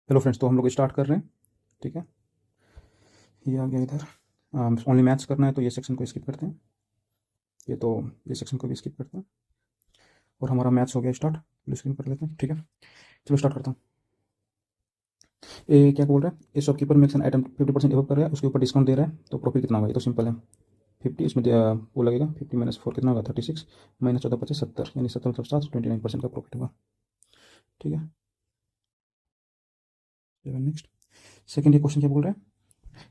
Hello friends, तो हम लोग स्टार्ट कर रहे हैं। ठीक है, ये आ गया इधर। ओनली मैथ्स करना है तो ये सेक्शन को स्किप करते हैं। ये सेक्शन को भी स्किप करते हैं और हमारा मैथ्स हो गया स्टार्ट। फुल स्क्रीन कर लेते हैं। ठीक है, चलो स्टार्ट करता हूँ। ये क्या बोल रहा है? ये शॉपकीपर मेक्स एन आइटम 50% एवो कर रहा है, उसके ऊपर डिस्काउंट दे रहा है, तो प्रॉफिट कितना होगा? ये तो सिंपल है। 50 इसमें वो लगेगा। 50 माइनस 4 कितना होगा? 36 माइनस 14 25 70, यानी 70 मतलब 7, 29% का प्रॉफिट होगा। ठीक है, नेक्स्ट। सेकंड ये क्वेश्चन क्या बोल रहा है?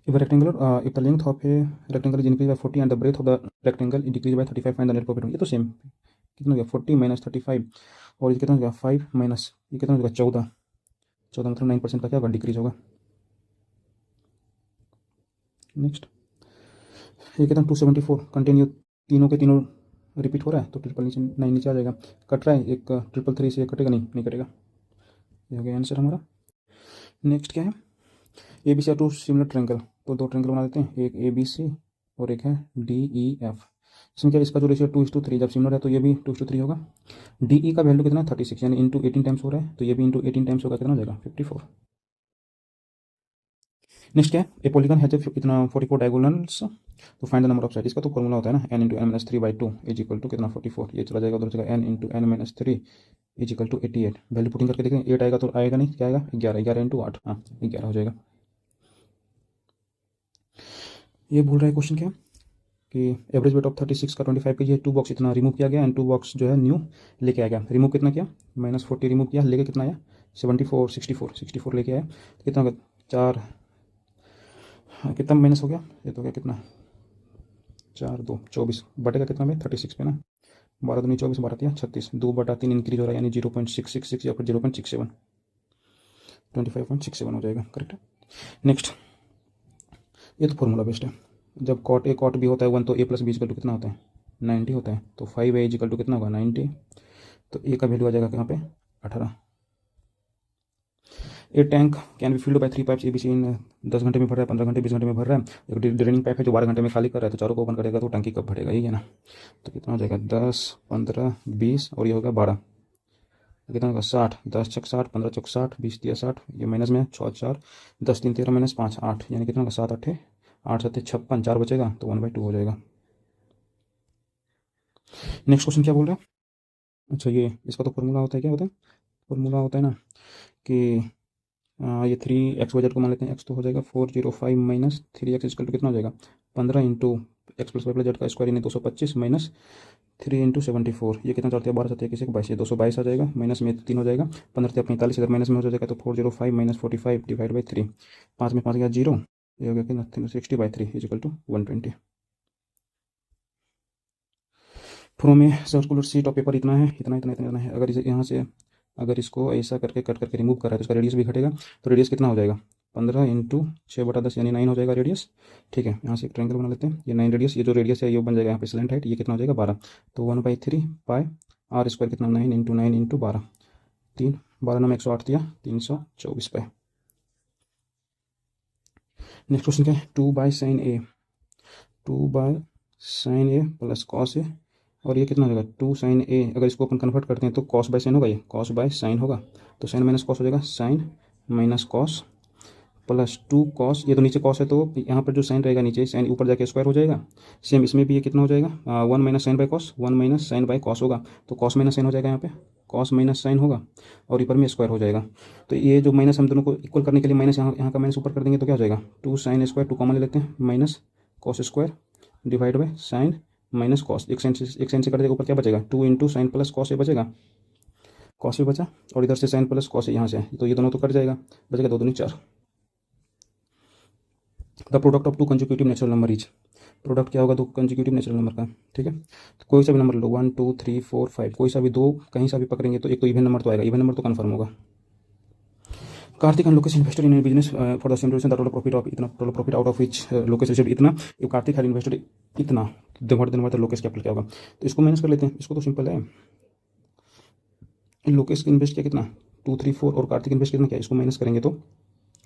If a rectangular, if the length of a rectangle is increased by 40 and the breadth of the rectangle is decreased by 35, find the net profit। ये तो सेम कितना हो गया? 40 माइनस 35 और ये कितना हो गया? 5 माइनस ये कितना हो गया? 14। 14 मतलब 9% का क्या होगा? डिक्रीज होगा। नेक्स्ट, ये कितना? 274 कंटिन्यू, तीनों के तीनों रिपीट हो रहा है तो ट्रिपल नीचे 9 नीचे आ जाएगा। कट रहा है एक, ट्रिपल 3 से ये कटेगा? नहीं, नहीं कटेगा। ये हो गया आंसर हमारा। नेक्स्ट क्या है? A B C are two similar triangle, तो दो ट्रेंगल बना देते हैं, एक ए बी सी और एक है डी ई एफ। इसमें क्या, इसका जो रेशियो 2:3, जब सिमिलर है तो ये भी 2:3 होगा। डी ई का वैल्यू कितना? 36, यानी इंटू 18 टाइम्स हो रहा है, तो ये भी इंटू 18 टाइम्स होगा, कितना हो जाएगा? 54। नेक्स्ट क्या है? ए पॉलीगन है जब इतना 44 डायगोनल्स, तो find the number of side. इसका तो फॉर्मूला होता है ना, n into n minus 3/2 is equal to कितना? 44। ये चला जाएगा उधर, जगह n into n minus 3 is equal to 88। Value putting करके देखें, 8 आएगा तो आएगा नहीं, क्या आएगा? 11, 11 इंटू 8, हाँ 11 हो जाएगा। ये बोल रहा है क्वेश्चन क्या कि एवरेज वेट ऑफ 36 का 25 के जी है, 2 बॉक्स इतना रिमूव किया गया एंड 2 बॉक्स जो है न्यू लेके आ गया। रिमूव कितना किया? -40 रिमूव किया, लेके कितना आया? 74, 64 लेके आया, तो कितना होगा? 4, कितना माइनस हो गया? ये तो हो गया कितना? 4 2 24 बटेगा कितना में? 36 पे ना। 12 दूनी 24, 12 तिया 36, 2/3 इंक्रीज हो रहा है, यानी 0.666 या फिर 0.67, 25.67 हो जाएगा। करेक्ट है। नेक्स्ट, ये तो फॉर्मूला बेस्ड है। जब कॉट ए कॉट बी होता है 1, तो ए प्लस बी इक्वल टू कितना होता है? 90 होता है, तो 5a इक्वल टू कितना होगा? 90। तो ए का वैल्यू आ जाएगा कहाँ पे? 18। A tank can be filled by 3 pipes A B C in 10 घंटे में भर रहा है, 15 घंटे, 20 घंटे में भर रहा है। एक ड्रेनिंग पाइप है जो 12 घंटे में खाली कर रहा है, तो चारों को ओपन करेगा तो टंकी कब भरेगा? यही है ना। तो कितना हो जाएगा? 10, 15, 20 और ये होगा 12, तो कितना होगा? 60। 10 छक 60, 15 चौक 60, 20 तिया 60, ये माइनस में 6 4, 10 3 13 माइनस 5 8, यानी कितना होगा? 7 8 8 7 56, 4 बचेगा तो 1/2 हो जाएगा। नेक्स्ट क्वेश्चन क्या बोल रहा है? अच्छा, ये इसका तो फॉर्मूला होता है, क्या होता है? फॉर्मूला होता है ना कि ये 3x/z को मान लेते हैं, x तो हो जाएगा 405 माइनस 3x इक्वल टू कितना हो जाएगा? 15 into x plus y plus z का स्क्वायर, यानी 225 माइनस 3 इंटू 74, ये कितना चलता है? 12 7 21 22, 222 आ जाएगा, माइनस में 3 हो जाएगा, 15 45 इधर माइनस में हो जाएगा, तो 405 माइनस 45 डिवाइड बाई 3, 5 में 5 गया 0, ये हो गया कितना? 60/3 इज इक्वल टू 120। फ्रो में सर्कुलर शीट ऑफ पेपर इतना है, इतना इतना इतना इतना है। अगर इसे यहाँ से अगर इसको ऐसा करके कट करके रिमूव कर रहा है तो इसका रेडियस भी घटेगा, तो रेडियस कितना हो जाएगा? 15 इंटू 6/10 यानी 9 हो जाएगा रेडियस। ठीक है, यहाँ से एक ट्रायंगल बना लेते हैं, ये 9 रेडियस, ये जो रेडियस है ये बन जाएगा यहाँ पे स्लैंट हाइट, ये कितना हो जाएगा? 12, तो 1/3 पाई आर स्क्वायर कितना? 9 इंटू 9 इंटू 12, 3, 12 में 108 दिया, 324 पाई। नेक्स्ट क्वेश्चन क्या है? 2/sin a plus cos A, और ये कितना हो जाएगा? 2sin a, अगर इसको अपन कन्वर्ट करते हैं तो कॉस बाय साइन होगा, ये कॉस बाय साइन होगा, तो साइन माइनस कॉस हो जाएगा, sine minus cos plus 2 cos, ये तो नीचे कॉस है तो यहाँ पर जो साइन रहेगा नीचे, साइन ऊपर जाके स्क्वायर हो जाएगा। सेम इसमें भी ये कितना हो जाएगा? 1 minus sine by cos, 1 minus sine by cos होगा, तो कॉस माइनस साइन हो जाएगा, यहाँ पे कॉस माइनस साइन होगा और ऊपर में स्क्वायर हो जाएगा। तो ये जो माइनस हम दोनों को इक्वल करने के लिए माइनस यहाँ का माइनस ऊपर कर देंगे, तो क्या हो जाएगा? 2sin², 2 कॉमन ले लेते हैं, minus cos square divide by sine minus cos, एक साइन से कट जाएगा, ऊपर क्या बचेगा? 2 into sine plus cos A बचेगा, कॉस ए बचा, और इधर से साइन प्लस कॉस ए यहाँ से, तो ये दोनों तो कट जाएगा, बचेगा 2 दूनी 4। The product of 2 consecutive natural number is, product क्या होगा 2 कंसेक्यूटिव नेचुरल नंबर का? ठीक है, तो कोई सा भी नंबर लो, 1 2 3 4 5, कोई सा भी दो कहीं सा भी पकड़ेंगे तो एक तो इवन नंबर तो आएगा, इवन नंबर तो कन्फर्म होगा। Kartik and Lokesh invested in business for the same duration, the total profit of इतना, total profit out of which Lokesh received इतना, इफ कार्तिक हैड इन्वेस्टेड इतना, देन लोकेश कैपिटल क्या होगा? तो इसको माइनस कर लेते हैं, इसको तो सिंपल है। लोकेश इन्वेस्ट किया कितना? 2 3 4, और कार्तिक इन्वेस्ट कितना किया? इसको माइनस करेंगे तो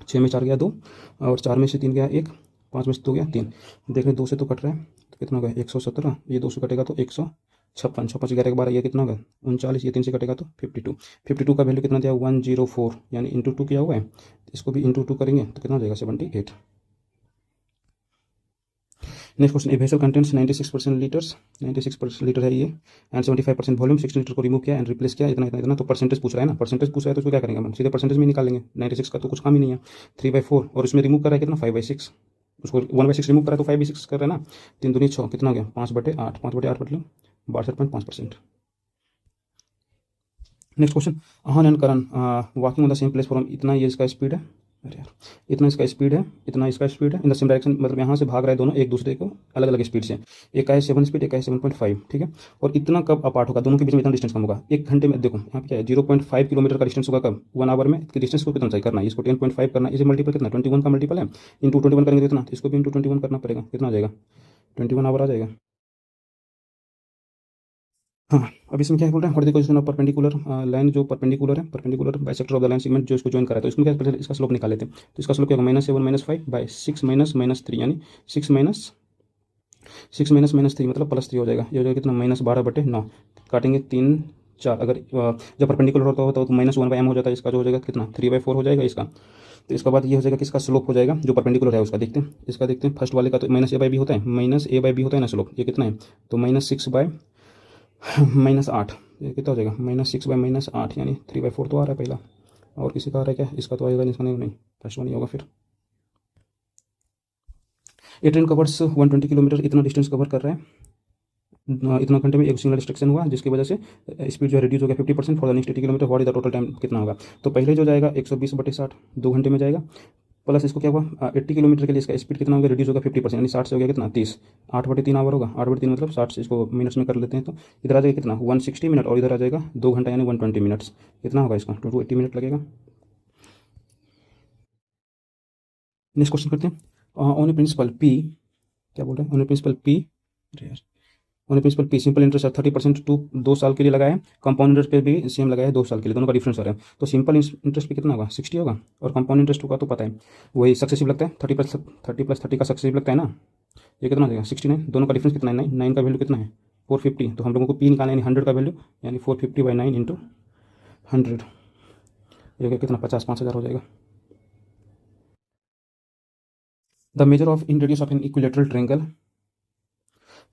6 में 4 गया 2, और 4 में से 3 गया 1, 5 में से 2 गया 3, देख रहे 2 से तो कट रहा है, तो कितना होगा? 117, ये 2 से कटेगा तो 56, 56 11 के 12, ये कितना होगा 39, ये 3 से कटेगा तो 52, 52 का वैल्यू कितना दिया 104, यानी इंटू 2 किया हुआ है, इसको भी इंटू 2 करेंगे तो कितना हो जाएगा 78। Next question, a vessel contents 96% litres, 96% litre है ये, एंड 75% वॉल्यूम, 16 लीटर को रिमूव किया एंड रिप्लेस किया, इतना इतना इतना, तो परसेंटेज पूछ रहा है ना, परसेंटेज पूछ रहा है तो उसको क्या करेंगे हम सीधे परसेंटेज में निकाल लेंगे, 96 का तो कुछ काम ही नहीं है, 3/4, और इसमें रिमूव कर रहा है कितना 5/6, उसको 1/6 रिमूव करा तो 5/6 कर रहा है ना, 3 दूनी 6, कितना हो गया 5/8, 5/8 मतलब 62.5%। Next question, on and Karan walking on the same platform, इतना ये इसका स्पीड है, अरे यार इतना इसका स्पीड है, इतना इसका स्पीड है, इन द सेम डायरेक्शन, मतलब यहाँ से भाग रहा है दोनों एक दूसरे को अलग अलग स्पीड से, एक का है 7 स्पीड, एक का है 7.5, ठीक है, और इतना कब अपार्ट होगा, दोनों के बीच में इतना डिस्टेंस कम होगा 1 घंटे में, देखो यहाँ पे क्या है 0.5 किलोमीटर का डिस्टेंस होगा कब 1 आवर में, डिस्टेंस को कितना चाहिए करना है, इसको 10.5 करना है, इसे मल्टीपल कितना 21 का मल्टीपल है, इंटू 21 करेंगे कितना, तो इसको भी इंटू 21 करना पड़ेगा, कितना आ जाएगा 21 आवर आ जाएगा। हाँ, अब इसमें क्या बोल रहे हैं, what is the question of perpendicular line, जो परपेंडिकुलर है, perpendicular bisector of the line segment जो इसको ज्वाइन कर रहा है, तो इसमें क्या पहले इसका स्लोप निकाल लेते हैं, तो इसका स्लोप क्या होगा -7 - 5/6 -3, यानी 6 - 3 मतलब +3 हो जाएगा, ये हो जाएगा कितना -12/9, काटेंगे 3 4, अगर जब परपेंडिकुलर होता हो तो -1/m हो जाता है, इसका जो हो जाएगा कितना 3/4 हो जाएगा इसका, तो इसके बाद ये हो जाएगा कि इसका स्लोप हो जाएगा जो परपेंडिकुलर है उसका, देखते हैं इसका, देखते हैं फर्स्ट वाले का तो -a/b होता है, -a/b होता है ना स्लोप, ये कितना है तो -6/-8, ये कितना हो जाएगा -6/-8, यानी 3/4 तो आ रहा है पहला, और किसी का आ रहा है क्या, इसका तो आएगा नहीं, इसका नहीं, फर्स्ट वन नहीं होगा फिर। ये ट्रेन कवर्स 120 किलोमीटर, इतना डिस्टेंस कवर कर रहा है, इतना घंटे में एक सिंगल डिस्ट्रक्शन हुआ जिसकी वजह से स्पीड जो है रिड्यूस हो गया 50% for the next 80 kilometre, what is the total time कितना होगा, तो पहले जो जाएगा 120/60 2 घंटे में जाएगा, प्लस इसको क्या हुआ 80 किलोमीटर के लिए इसका स्पीड कितना होगा रिड्यूस होगा 50%, यानी 60 से हो गया कितना 30, 8/3 आवर होगा, 8/3 मतलब 60 से इसको मिनट्स में कर लेते हैं, तो इधर आ जाएगा कितना 160 मिनट, और इधर आ जाएगा 2 घंटा यानी 120 मिनट्स, कितना होगा इसका 280 मिनट लगेगा। नेक्स्ट क्वेश्चन करते हैं, ऑन ए प्रिंसिपल पी, क्या बोल रहे हैं ऑन ए प्रिंसिपल पी, अरे यार on principal P simple interest 30% 2 साल के लिए लगाया है, कंपाउंड इंटरेस्ट पे भी सेम लगाया है 2 साल के लिए, दोनों का डिफरेंस हो रहा है, तो सिंपल इंटरेस्ट पे कितना होगा 60 होगा, और कंपाउंड इंटरेस्ट का तो पता है वही सक्सेसिव लगता है 30 + 30 का सक्सेसिव लगता है ना, ये कितना हो जाएगा 69, दोनों का डिफरेंस कितना है 9, 9 का वैल्यू कितना है 450, तो हम लोगों को पी निकालना है 100 का वैल्यू, यानी 450/9 × 100, ये कितना 50,000 हो जाएगा। The measure of in radius of an equilateral triangle,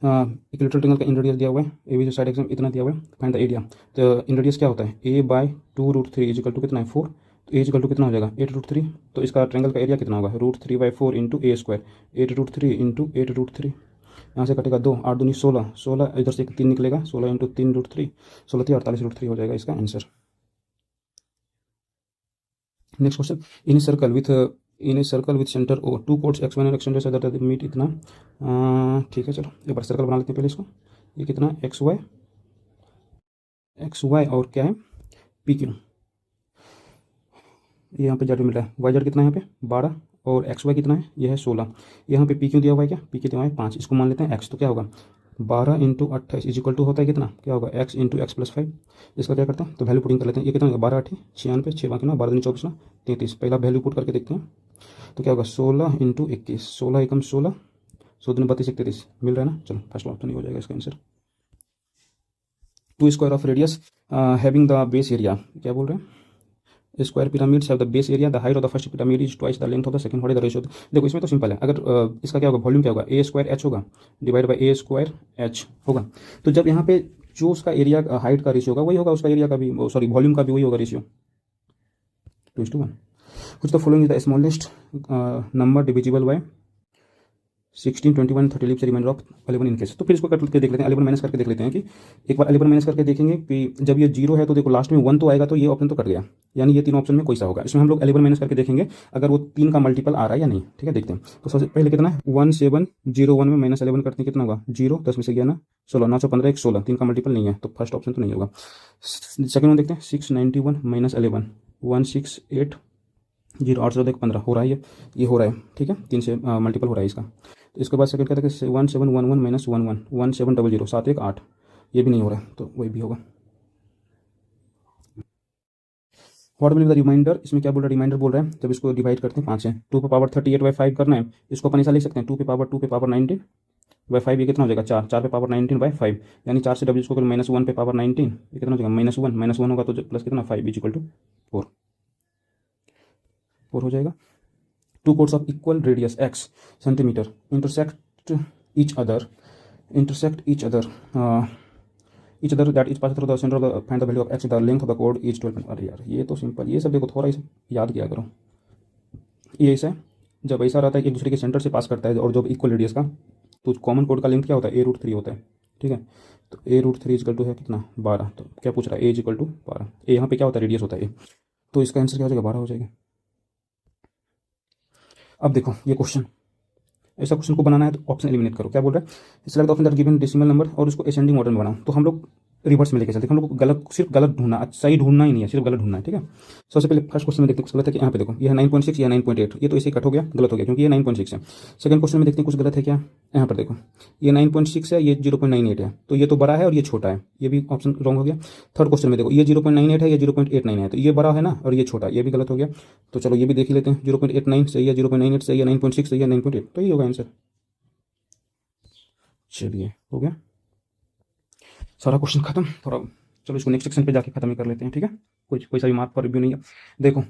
equilateral triangle का इन रेडियस दिया हुआ है, ए बी जो साइड एक्सिस इतना दिया हुआ है, फाइंड द एरिया, तो इन रेडियस क्या होता है a/2√3 = कितना है 4, तो a कितना हो जाएगा 8√3, तो इसका ट्रायंगल का एरिया कितना होगा √3/4 × a², 8√3 × 8√3, यहाँ से कटेगा 2, 8 दूनी 16, 16 इधर से 3 निकलेगा, 16 × 3√3, 16 48√3 हो जाएगा इसका answer. Next question, in a circle with centre O 2 chords x1 और x2 दैट मीट इतना, ठीक है चलो एक बार सर्कल बना लेते हैं पहले इसको, ये कितना एक्स वाई और क्या है पी क्यू, ये यहाँ पे जेड मिल रहा है, वाई जेड कितना है यहाँ पे 12, और एक्स वाई कितना है ये है 16, यहाँ पे पी क्यू दिया हुआ है, क्या पी क्यू दिया हुआ है 5, इसको मान लेते हैं एक्स, तो क्या होगा 12 × 28 = होता है कितना, क्या होगा x × x + 5, इसका क्या करते हैं तो वैल्यू पुटिंग कर लेते हैं, ये कितना होगा 12 8 96, 6 बाकी 9 12 दूनी 24 ना 33, पहला वैल्यू पुट करके देखते हैं, तो क्या होगा 16 × 21, 16 एकम 16, 16 दूनी 32 31 मिल रहा है ना, चलो फर्स्ट ऑप्शन ही हो जाएगा इसका answer. 2 square of radius having the base area, क्या बोल रहे हैं square pyramids have the base area, the height of the first pyramid is twice the length of the second, what is the ratio, देखो इसमें तो simple है, अगर इसका क्या होगा वॉल्यूम क्या होगा a² h होगा / a² h होगा, तो जब यहाँ पे जो उसका एरिया हाइट का रेशियो होगा वही होगा उसका एरिया का भी, सॉरी वॉल्यूम का भी वही होगा रेशियो 2:1। कुछ the following is the smallest number divisible by 16 21 30 leaves remainder of 11 in case, तो फिर इसको करके देख लेते हैं 11 माइनस करके देख लेते हैं कि एक बार 11 माइनस करके देखेंगे कि जब ये 0 है तो देखो लास्ट में 1 तो आएगा, तो ये ऑप्शन तो कट गया, यानी ये 3 ऑप्शन में कोई सा होगा, इसमें हम लोग 11 माइनस करके देखेंगे अगर वो 3 का मल्टीपल आ रहा है या नहीं, ठीक है देखते हैं, तो सबसे पहले कितना है 1701 में -11 करते हैं कितना होगा 0, 10 में से गया ना 16, 915 1 16, 3 का मल्टीपल नहीं है तो फर्स्ट ऑप्शन तो नहीं होगा। सेकंड वन देखते हैं 691 - 11 168 0 8 14 15 हो रहा है, ये हो रहा है, ठीक है 3 से मल्टीपल हो रहा है इसका, तो इसके बाद सेकंड कहते हैं 1711 - 11 1700 7 1 8, ये भी नहीं हो रहा है तो वही भी होगा। What will be the remainder, इसमें क्या बोल रहा है रिमाइंडर बोल रहा है, जब इसको डिवाइड करते हैं 5 है 2 पे पावर 38/5 करना है, इसको अपन ऐसा लिख सकते हैं 2 पे पावर 19 बाई 5, ये कितना हो जाएगा 4, 4 पे पावर 19 बाई 5, यानी 4 से डब्ल्यू स्क्वायर -1 पे पावर 19, ये कितना हो जाएगा -1 होगा तो प्लस कितना 5 इज इक्वल टू 4, 4 हो जाएगा। Two chords of equal radius x centimetre intersect each other that is pass through the centre of the find the value of x, the length of the कोड is 12। अरे यार ये तो simple, ये सब देखो थोड़ा इसे याद किया करो। ये ऐसा है जब ऐसा रहता है कि एक दूसरे के सेंटर से पास करता है और जब इक्वल रेडियस का, तो कॉमन कोड का लेंथ क्या होता है a√3 होता है, ठीक है। तो a√3 इजकल टू है कितना 12, तो क्या पूछ रहा है a इजकल टू 12, ए यहाँ पे क्या होता है रेडियस होता है a, तो इसका आंसर क्या हो जाएगा 12 हो जाएगा। अब देखो ये क्वेश्चन, ऐसा क्वेश्चन को बनाना है तो ऑप्शन एलिमिनेट करो। क्या बोल रहा है, select the option that given decimal number और उसको असेंडिंग ऑर्डर में बनाओ। तो हम लोग रिवर्स में लेके चलते हैं, हम लोग को गलत सिर्फ गलत ढूंढना, सही ढूंढना ही नहीं है, सिर्फ गलत ढूंढना है, ठीक है। सबसे पहले फर्स्ट क्वेश्चन में देखते हैं कुछ गलत है कि यहाँ पे देखो ये है 9.6 या 9.8, ये तो ऐसे ही कट हो गया, गलत हो गया क्योंकि ये 9.6 है। सेकंड क्वेश्चन में देखते हैं कुछ गलत है क्या, यहाँ पर देखो ये 9.6 है, ये 0.98 है, तो ये तो बड़ा है और ये छोटा है, ये भी ऑप्शन रॉन्ग हो गया। थर्ड क्वेश्चन में देखो ये 0.98 है, ये 0.89 है, तो ये बड़ा है ना और ये छोटा, ये भी गलत हो गया। तो चलो ये भी देख ही लेते हैं, 0.89 सही है, 0.98 सही है, 9.6 सही है, 9.8, तो ये होगा आंसर। चलिए हो गया सारा क्वेश्चन खत्म। थोड़ा चलो इसको नेक्स्ट सेक्शन पे जाके खत्म ही कर लेते हैं, ठीक है। कोई सा भी मार्क पर रिव्यू नहीं है। देखो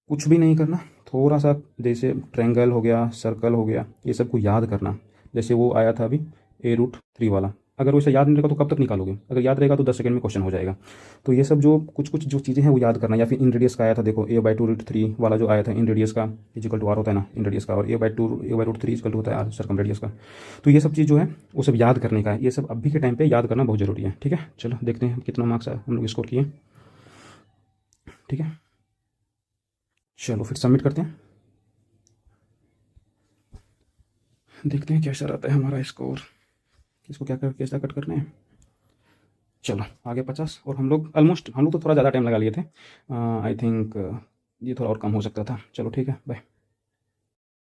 कुछ भी नहीं करना, थोड़ा सा जैसे ट्रायंगल हो गया, सर्कल हो गया, ये सब को याद करना। जैसे वो आया था अभी a√3 वाला, अगर वैसे याद नहीं रहेगा तो कब तक निकालोगे, अगर याद रहेगा तो 10 सेकंड में क्वेश्चन हो जाएगा। तो ये सब जो कुछ जो चीज़ें हैं वो याद करना। या फिर इन रेडियस का आया था, देखो a/√3 वाला जो आया था, इन रेडियस का इजिकल टू r होता है ना इन रेडियस का, और a/√3 इजिकल टू होता है r सर्कम रेडियस का। तो ये सब चीज़ जो है वो सब याद करने का है, ये सब अभी के टाइम पर याद करना बहुत ज़रूरी है, ठीक है। चलो देखते हैं कितना मार्क्स हम लोग स्कोर किए, ठीक है। चलो फिर सबमिट करते हैं, देखते हैं कैसा रहता है हमारा स्कोर, इसको क्या कैसा कट करना है। चलो आगे 50, और हम लोग ऑलमोस्ट, हम लोग तो थोड़ा ज़्यादा टाइम लगा लिए थे, आई थिंक ये थोड़ा और कम हो सकता था। चलो ठीक है, बाय।